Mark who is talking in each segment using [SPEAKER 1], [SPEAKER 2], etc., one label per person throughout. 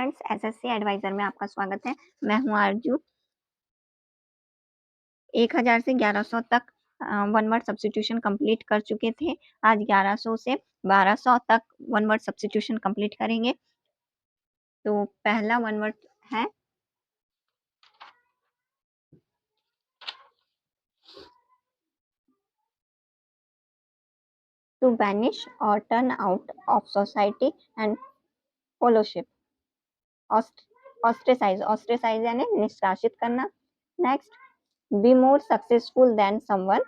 [SPEAKER 1] Friends, SSC adviser में आपका स्वागत है। मैं हूं आरजू। 1000 से 1100 तक वन वर्ड सब्स्टिट्यूशन कंप्लीट कर चुके थे। आज 1100 से 1200 तक वन वर्ड सब्स्टिट्यूशन कंप्लीट करेंगे। तो पहला वन वर्ड है to banish or turn out of society and fellowship. Ostracise, ostracise यानी निष्कासित करना। Next, be more successful than someone.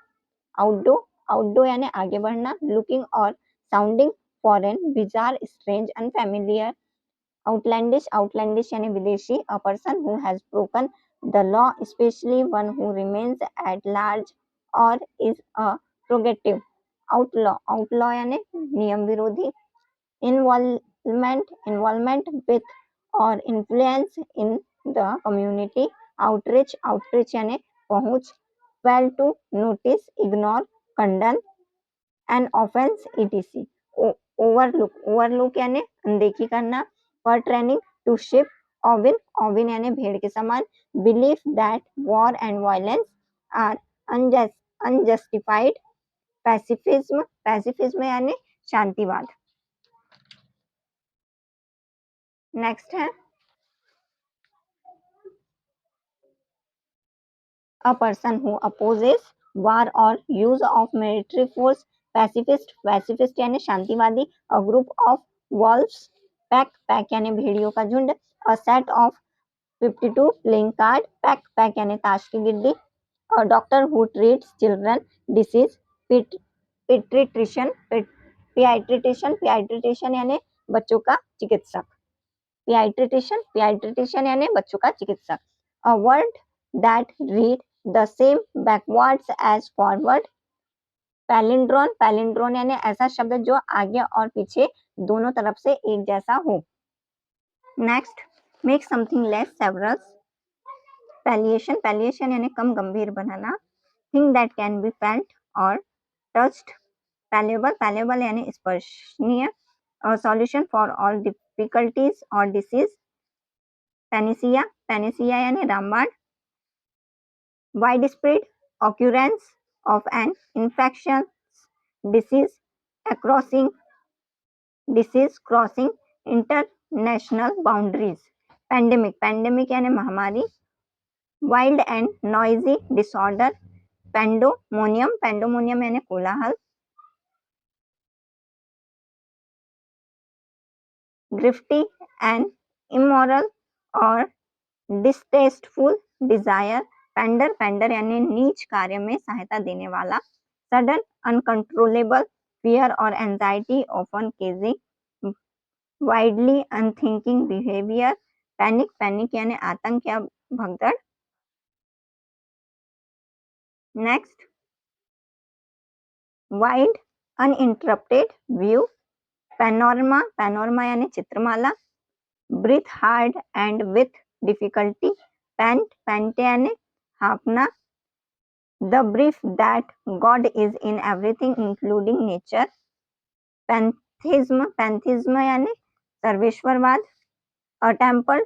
[SPEAKER 1] Outdo, outdo यानी आगे बढ़ना। Looking or sounding foreign, bizarre, strange, unfamiliar. Outlandish, outlandish यानी विदेशी। A person who has broken the law, especially one who remains at large or is a prerogative. Outlaw, outlaw यानी नियम विरोधी। Involvement with or influence in the community. Outreach, outreach यानी पहुंच। Fail to notice, ignore, condone, an offence, etc. Overlook, overlook यानी अनदेखी करना। Pertaining, to sheep. Ovine, ovine यानी भेड़ के समान। Belief that war and violence are unjustified. Pacifism, pacifism यानी शांतिवाद। नेक्स्ट है a person who opposes war or use of military force. pacifist, pacifist यानी शांतिवादी। a group of wolves, pack, pack यानी भेड़ियों का झुंड। a set of 52 playing card, pack, pack यानी ताश की Giddi. a doctor who treats children disease, pediatrician, pediatrician, pediatrician यानी बच्चों का चिकित्सक। pediatrician, pediatrician यानी बच्चों का चिकित्सक। a word that read the same backwards as forward. पैलिंड्रोन, पैलिंड्रोन यानी ऐसा शब्द जो आगे और पीछे दोनों तरफ से एक जैसा हो। Next, make something less severe. Palliation, palliation यानी कम गंभीर बनाना। Thing that can be felt or touched. Palpable, palpable यानी स्पर्शनीय। Solution for all difficulties or disease. Panacea, panacea यानी रामबाण। widespread occurrence of an infectious disease crossing international boundaries. pandemic, pandemic यानी महामारी। wild and noisy disorder. pandemonium, pandemonium यानी कोलाहल। grifty and immoral or distasteful desire. पेंडर, पेंडर यानी नीच कार्य में सहायता देने वाला। Sudden uncontrollable fear or anxiety often causing wildly unthinking behaviour. Panic, panic यानी आतंक या भगदड़। Next, wide uninterrupted view. Panorama, panorama यानी चित्रमाला। Breathe hard and with difficulty. Pant, pant यानी हाँफना। The belief that God is in everything including nature. Pantheism, pantheism यानी सर्वेश्वरवाद। A temple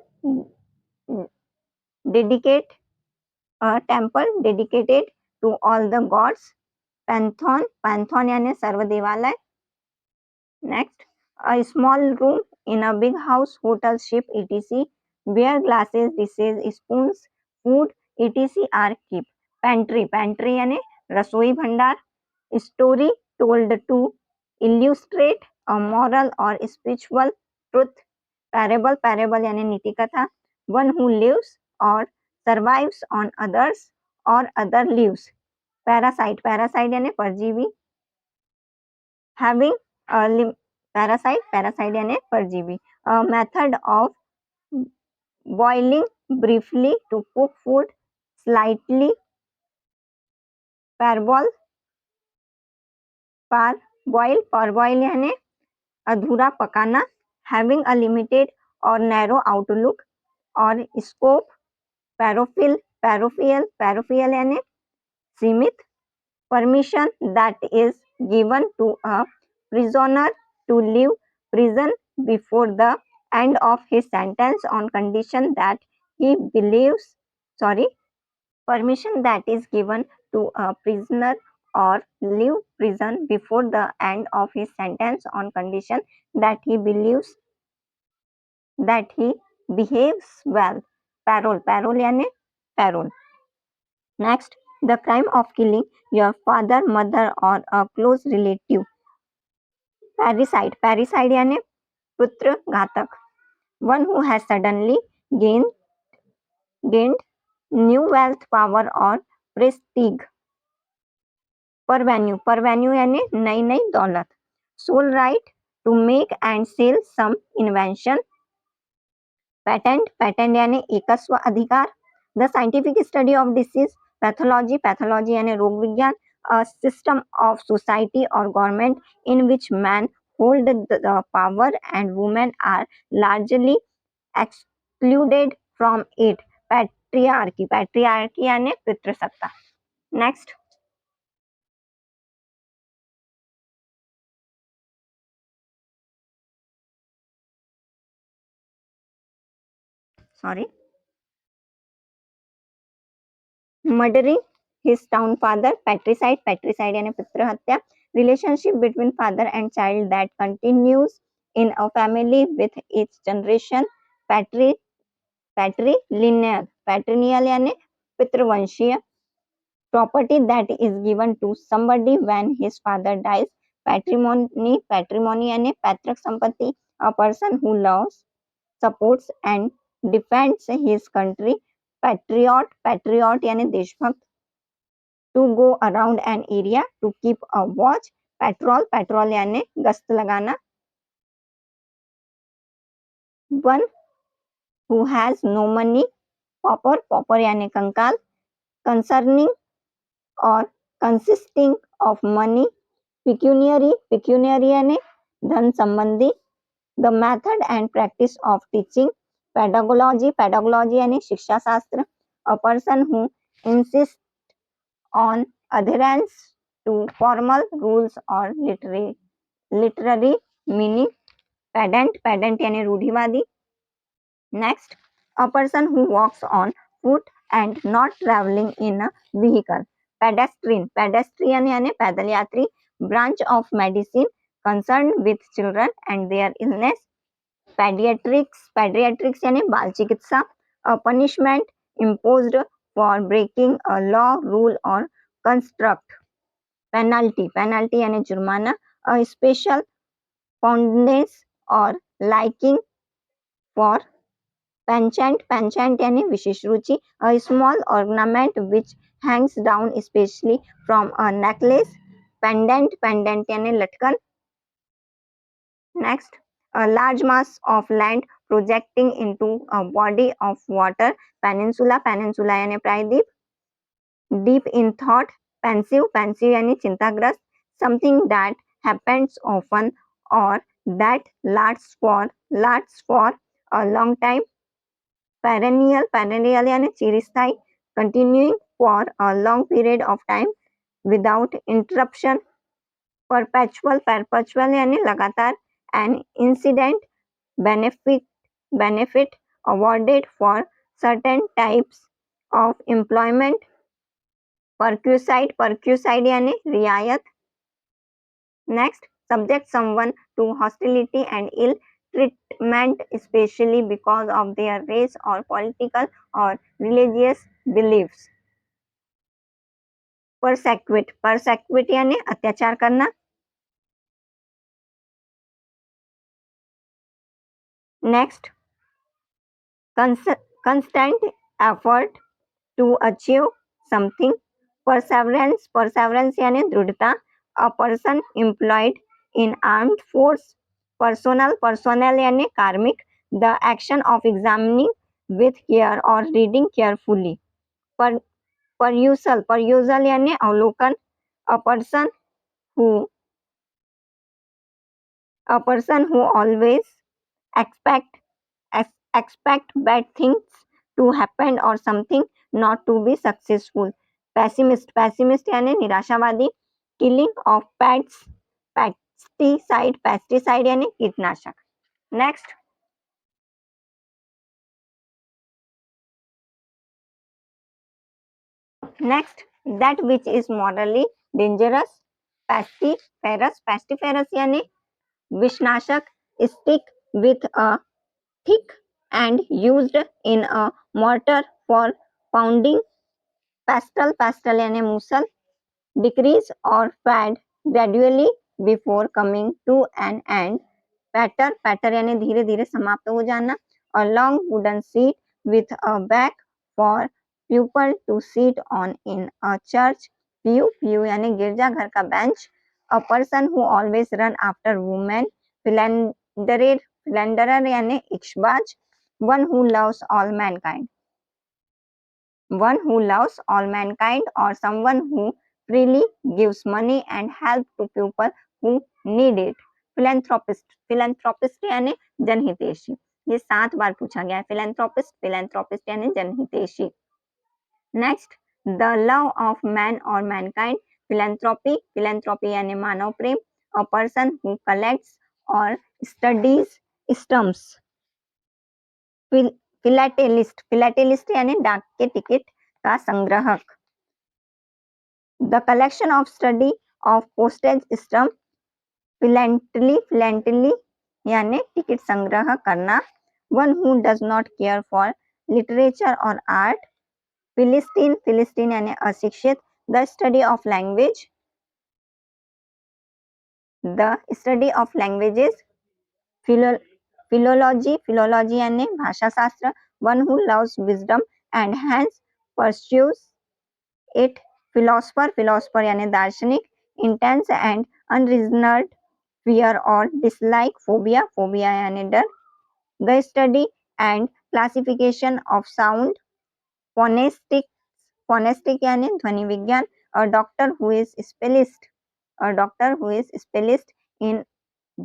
[SPEAKER 1] dedicated to all the gods. Pantheon, pantheon यानी सर्व देवालय। Next, a small room in a big house, hotel, ship, etc. Where glasses, dishes, spoons, food etc are kept. Pantry, pantry यानी रसोई भंडार। Story told to illustrate a moral or spiritual truth. Parable, parable यानी नीति कथा। One who lives or survives on others or other lives. Parasite, parasite यानी परजीवी। Having a parasite, parasite यानी परजीवी। A method of boiling briefly to cook food. Slightly parboil, parboil यानी अधूरा पकाना। Having a limited or narrow outlook और scope. Parochial, parochial यानी सीमित। Permission that is given to a prisoner to leave prison before the end of his sentence on condition that he believes, sorry, permission that is given to a prisoner or leave prison before the end of his sentence on condition that he believes that he behaves well. Parole, parole यानी parole. Next, the crime of killing your father, mother or a close relative. Parricide, parricide यानी पुत्र घातक. One who has suddenly gained new wealth, power or prestige. परवेन्यू, परवेन्यू यानी नई नई दौलत. Sole right to make and sell some invention. Patent, patent यानी एकस्व अधिकार. The scientific study of disease. Pathology, pathology यानी रोग विज्ञान. A system of society or government in which men hold the power and women are largely excluded from it. Patriarchy, patriarchy यानी पितृसत्ता. Next, sorry, murdering his town father. Patricide, patricide यानी पितृ हत्या. Relationship between father and child that continues in a family with each generation. Patrilineal, patrilineal यानी पितृवंशीय. Property that is given to somebody when his father dies. Patrimony, patrimony यानी पैतृक संपत्ति. A person who loves, supports and defends his country. Patriot, patriot यानी देशभक्त. To go around an area, to keep a watch. Patrol, patrol यानी गश्त लगाना. One who has no money. Pauper, pauper यानी कंकाल. Concerning or consisting of money. Pecuniary, pecuniary यानी धन संबंधी. The method and practice of teaching. Pedagogy, pedagogy यानी शिक्षा शास्त्र. A person who insists on adherence to formal rules or literary meaning. Pedant, pedant यानी रूढ़िवादी. Next, a person who walks on foot and not traveling in a vehicle. Pedestrian, pedestrian यानी पैदल यात्री. Branch of medicine concerned with children and their illness. Pediatrics, pediatrics यानी बाल चिकित्सा. A punishment imposed for breaking a law, rule or construct. Penalty, penalty यानी जुर्माना. A special fondness or liking for penchant, penchant यानी विशेष रुचि. A small ornament which hangs down especially from a necklace. Pendant, pendant यानी लटकन. Next, a large mass of land projecting into a body of water. Peninsula, peninsula यानी प्रायद्वीप. Deep in thought. Pensive, pensive यानी चिंताग्रस्त. Something that happens often or that lasts for a long time. Perennial, perennial यानी चिरस्थायी. Continuing for a long period of time without interruption. Perpetual, perpetual यानी लगातार. An incident, benefit awarded for certain types of employment. Perquisite, perquisite यानी रियायत. Next, subject someone to hostility and ill treatment especially because of their race or political or religious beliefs. Persecute, persecute यानी अत्याचार करना. Next, constant effort to achieve something. Perseverance, perseverance यानी दृढ़ता. A person employed in armed force. Personal, personnel यानी कार्मिक. The action of examining with care or reading carefully. Perusal, perusal यानी अवलोकन. A person who always expect bad things to happen or something not to be successful. Pessimist, pessimist यानी निराशावादी. Killing of pets. Pesticide, pesticide यानी कीटनाशक. Next, next, that which is morally dangerous, pestiferous यानी विषनाशक, stick with a thick and used in a mortar for pounding, pestle यानी मूसल, decrease or fade gradually before coming to an end, patter यानी धीरे धीरे समाप्त हो जाना, a long wooden seat with a back for pupil to sit on in a church, pew यानी गिरजाघर का bench, a person who always run after women, philanderer यानी Ishqbaaz, one who loves all mankind, or someone who freely gives money and help to people who need it. philanthropist यानी जनहितैषी, ये 7 बार पूछा गया है। philanthropist यानी जनहितैषी। Next, the love of man or mankind, philanthropy यानी मानव प्रेम, a person who collects or studies stamps, philatelist यानी डाक के टिकट का संग्राहक, the collection of study of postage stamp, philately यानी टिकट संग्रह करना, one who does not care for literature or art, philistine यानी अशिक्षित, the study of languages, philology यानी भाषा शास्त्र, one who loves wisdom and hence pursues it, philosopher यानी दार्शनिक, intense and unreasoned fear or dislike, phobia यानी डर, the study and classification of sound, phonetic यानी ध्वनि विज्ञान, a doctor who is specialist in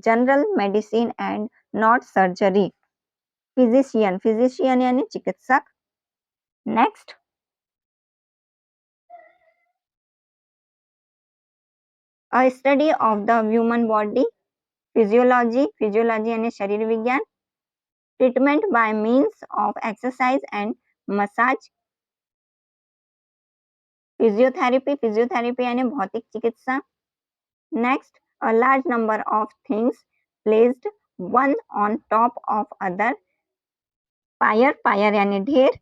[SPEAKER 1] general medicine and not surgery, physician यानी चिकित्सक। Next, a study of the human body, physiology यानी शरीर विज्ञान, treatment by means of exercise and massage, physiotherapy यानी भौतिक चिकित्सा। Next, a large number of things placed one on top of other, pier यानी ढेर,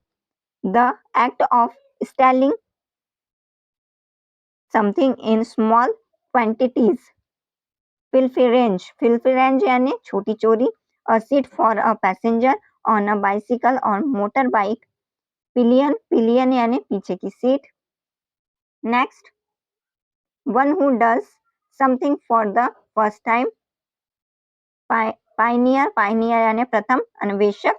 [SPEAKER 1] the act of stealing something in small quantities, pilferage यानी छोटी चोरी, a seat for a passenger on a bicycle or motor bike, pillion यानी पीछे की seat. Next, one who does something for the first time, pioneer यानी प्रथम अन्वेषक,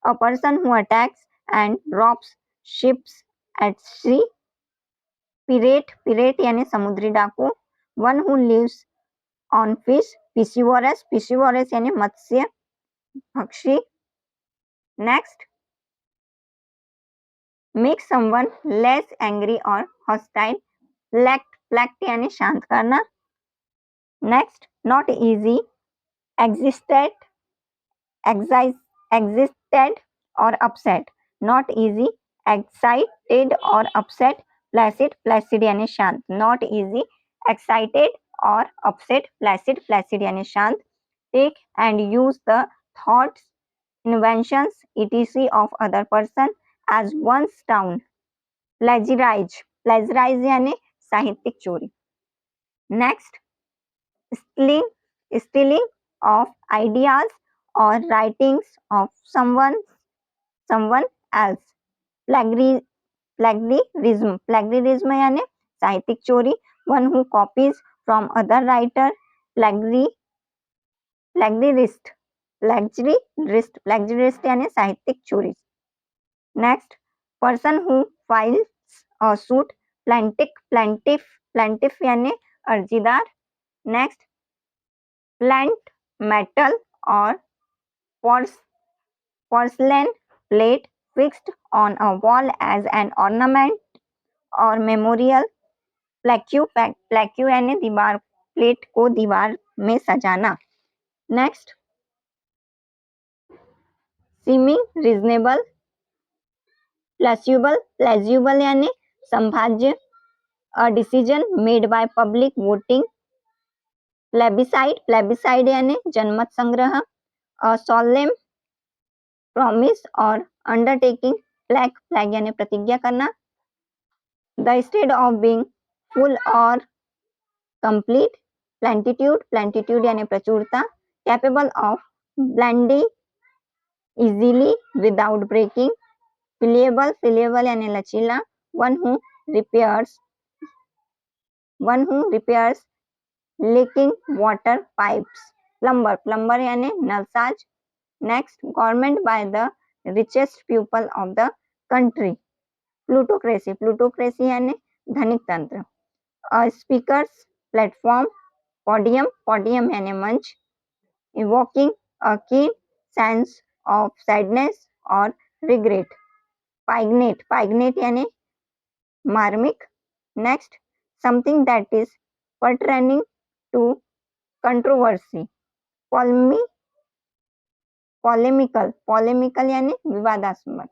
[SPEAKER 1] a person who attacks and drops ships at sea, pirate यानी समुद्री डाकू, one who lives on fish, piscivorous यानी मत्स्य भक्षी। Next, make someone less angry or hostile, placate यानी शांत करना। Next, not easy, excited or upset, not easy, excited or upset, placid यानी शांत, not easy, excited or upset, placid यानी शांत, take and use the thoughts, inventions etc of other person as one's town, plagiarise यानी साहित्यिक चोरी। Next, stealing of ideas or writings of someone else, plagiarism यानी साहित्यिक चोरी, one who copies from other writer, plagiarist यानी साहित्यिक चोरी। Next, person who files a suit, plaintiff यानी अर्जीदार। Next, plant metal or porcelain plate fixed on a wall as an ornament or memorial, plaque यानी दीवार, प्लेट को दीवार में सजाना। नेक्स्ट, सीमिंग रीजनेबल, प्लेज्यूबल यानी संभाज्य, a decision made by public voting, plebiscite यानी जनमत संग्रह, a solemn promise or undertaking, pledge यानी प्रतिज्ञा करना, the state of being full or complete, plenitude यानी प्रचुरता, capable of bending easily without breaking, pliable यानी लचीला, one who repairs leaking water pipes, plumber यानी नलसाज, next government by the richest people of the country, plutocracy यानी धनिक तंत्र, speakers platform, podium यानी मंच, evoking a keen sense of sadness or regret, poignant यानी मार्मिक, next something that is pertaining to controversy, polemical यानी विवादास्पद।